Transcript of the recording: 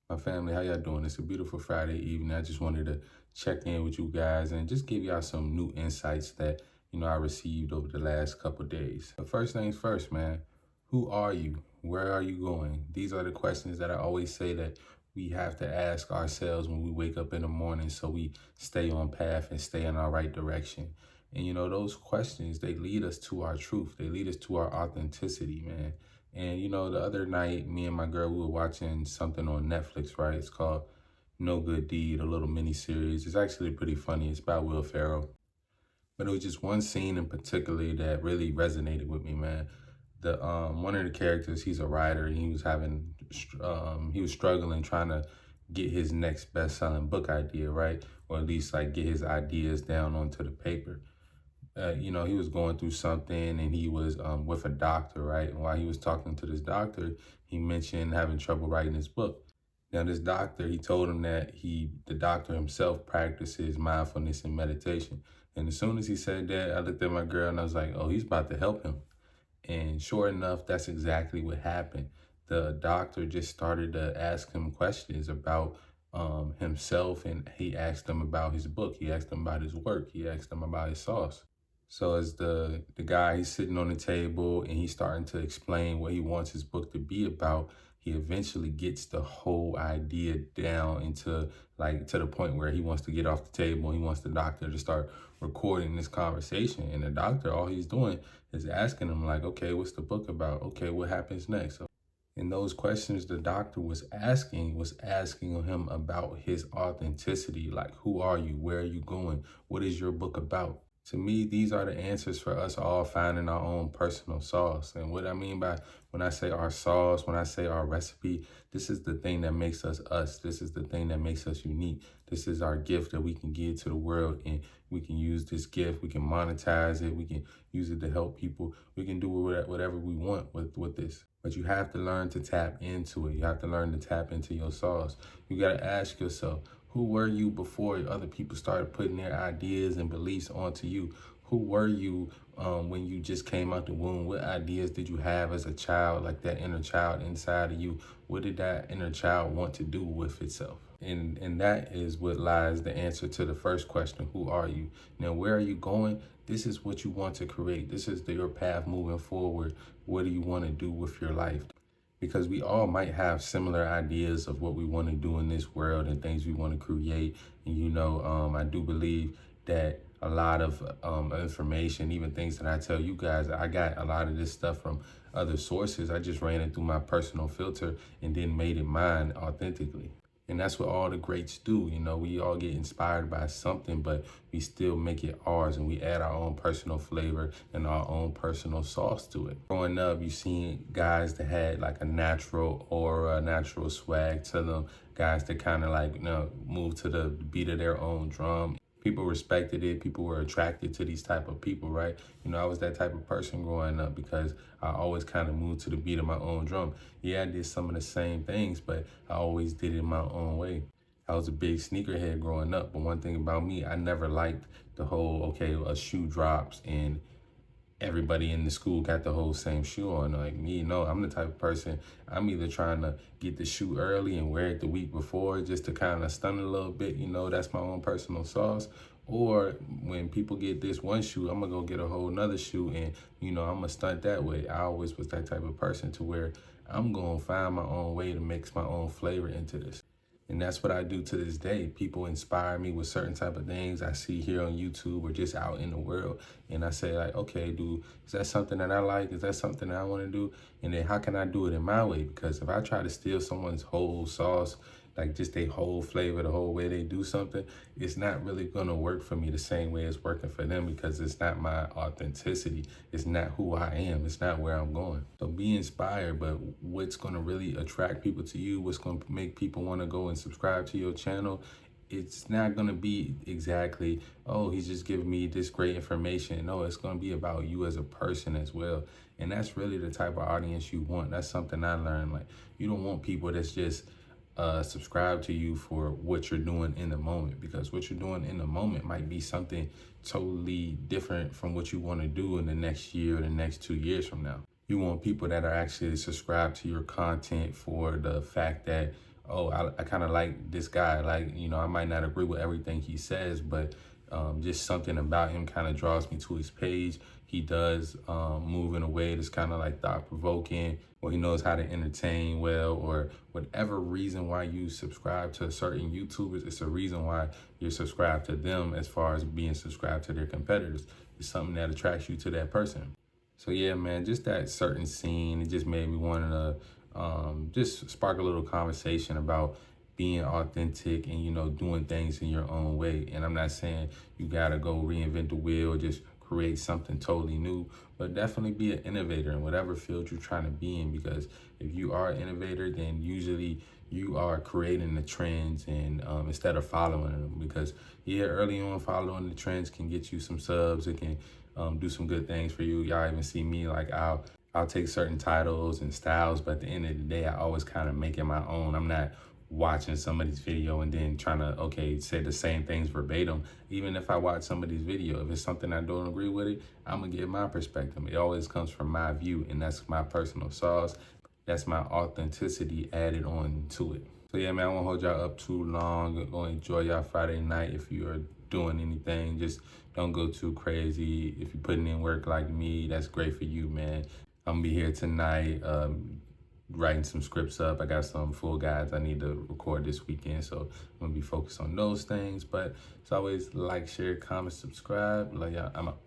My family, how y'all doing? It's a beautiful Friday evening. I just wanted to check in with you guys and just give y'all some new insights that, I received over the last couple days. But first things first, man, who are you? Where are you going? These are the questions that I always say that we have to ask ourselves when we wake up in the morning so we stay on path and stay in our right direction. And those questions, they lead us to our truth. They lead us to our authenticity, man. And the other night, me and my girl, we were watching something on Netflix, right? It's called No Good Deed, a little mini series. It's actually pretty funny. It's about Will Ferrell. But it was just one scene in particular that really resonated with me, man. The one of the characters, he's a writer, and he was struggling trying to get his next best-selling book idea, right? Or at least like get his ideas down onto the paper. He was going through something and he was with a doctor, right? And while he was talking to this doctor, he mentioned having trouble writing his book. Now, this doctor, he told him that the doctor himself practices mindfulness and meditation. And as soon as he said that, I looked at my girl and I was like, oh, he's about to help him. And sure enough, that's exactly what happened. The doctor just started to ask him questions about himself, and he asked him about his book. He asked him about his work. He asked him about his sauce. So as the guy, he's sitting on the table and he's starting to explain what he wants his book to be about, he eventually gets the whole idea down into like to the point where he wants to get off the table. He wants the doctor to start recording this conversation. And the doctor, all he's doing is asking him like, okay, what's the book about? Okay, what happens next? And those questions the doctor was asking him about his authenticity. Like, who are you? Where are you going? What is your book about? To me, these are the answers for us all finding our own personal sauce. And what I mean by when I say our sauce, when I say our recipe, this is the thing that makes us us. This is the thing that makes us unique. This is our gift that we can give to the world, and we can use this gift. We can monetize it. We can use it to help people. We can do whatever we want with this. But you have to learn to tap into it. You have to learn to tap into your sauce. You got to ask yourself, who were you before other people started putting their ideas and beliefs onto you? Who were you when you just came out the womb? What ideas did you have as a child, like that inner child inside of you? What did that inner child want to do with itself? And that is what lies the answer to the first question, who are you? Now, where are you going? This is what you want to create. This is your path moving forward. What do you want to do with your life? Because we all might have similar ideas of what we want to do in this world and things we want to create. And, I do believe that a lot of information, even things that I tell you guys, I got a lot of this stuff from other sources. I just ran it through my personal filter and then made it mine authentically. And that's what all the greats do. We all get inspired by something, but we still make it ours and we add our own personal flavor and our own personal sauce to it. Growing up, you seen guys that had like a natural aura, natural swag to them, guys that kind of like, move to the beat of their own drum. People respected it. People were attracted to these type of people, right? I was that type of person growing up because I always kind of moved to the beat of my own drum. Yeah, I did some of the same things, but I always did it my own way. I was a big sneakerhead growing up, but one thing about me, I never liked the whole, okay, a shoe drops and everybody in the school got the whole same shoe on. Like me, no, I'm the type of person, I'm either trying to get the shoe early and wear it the week before just to kind of stun it a little bit, that's my own personal sauce. Or when people get this one shoe, I'm gonna go get a whole nother shoe and, I'm gonna stunt that way. I always was that type of person to where I'm gonna find my own way to mix my own flavor into this. And that's what I do to this day. People inspire me with certain type of things I see here on YouTube or just out in the world. And I say like, okay, dude, is that something that I like? Is that something that I want to do? And then how can I do it in my way? Because if I try to steal someone's whole sauce, like just their whole flavor, the whole way they do something, it's not really going to work for me the same way it's working for them because it's not my authenticity. It's not who I am. It's not where I'm going. So be inspired, but what's going to really attract people to you, what's going to make people want to go and subscribe to your channel, it's not going to be exactly, oh, he's just giving me this great information. No, it's going to be about you as a person as well. And that's really the type of audience you want. That's something I learned. Like, you don't want people that's just subscribe to you for what you're doing in the moment, because what you're doing in the moment might be something totally different from what you want to do in the next year or the next 2 years from now. You want people that are actually subscribed to your content for the fact that oh, I kind of like this guy. Like, I might not agree with everything he says, but just something about him kind of draws me to his page. He does move in a way that's kind of like thought provoking, or he knows how to entertain well, or whatever reason why you subscribe to certain YouTubers, it's a reason why you're subscribed to them as far as being subscribed to their competitors. It's something that attracts you to that person. So yeah, man, just that certain scene, it just made me want to just spark a little conversation about being authentic and, doing things in your own way. And I'm not saying you got to go reinvent the wheel or just create something totally new, but definitely be an innovator in whatever field you're trying to be in, because if you are an innovator, then usually you are creating the trends and instead of following them, because early on following the trends can get you some subs. It can do some good things for you. Y'all even see me, like I'll take certain titles and styles, but at the end of the day, I always kind of make it my own. I'm not watching somebody's video and then trying to, say the same things verbatim. Even if I watch somebody's video, if it's something I don't agree with it, I'm gonna give my perspective. It always comes from my view, and that's my personal sauce. That's my authenticity added on to it. So yeah, man, I won't hold y'all up too long. Go enjoy y'all Friday night. If you are doing anything, just don't go too crazy. If you're putting in work like me, that's great for you, man. I'm gonna be here tonight, writing some scripts up. I got some full guides I need to record this weekend, so I'm gonna be focused on those things. But as always, like, share, comment, subscribe. Love y'all. I'm out.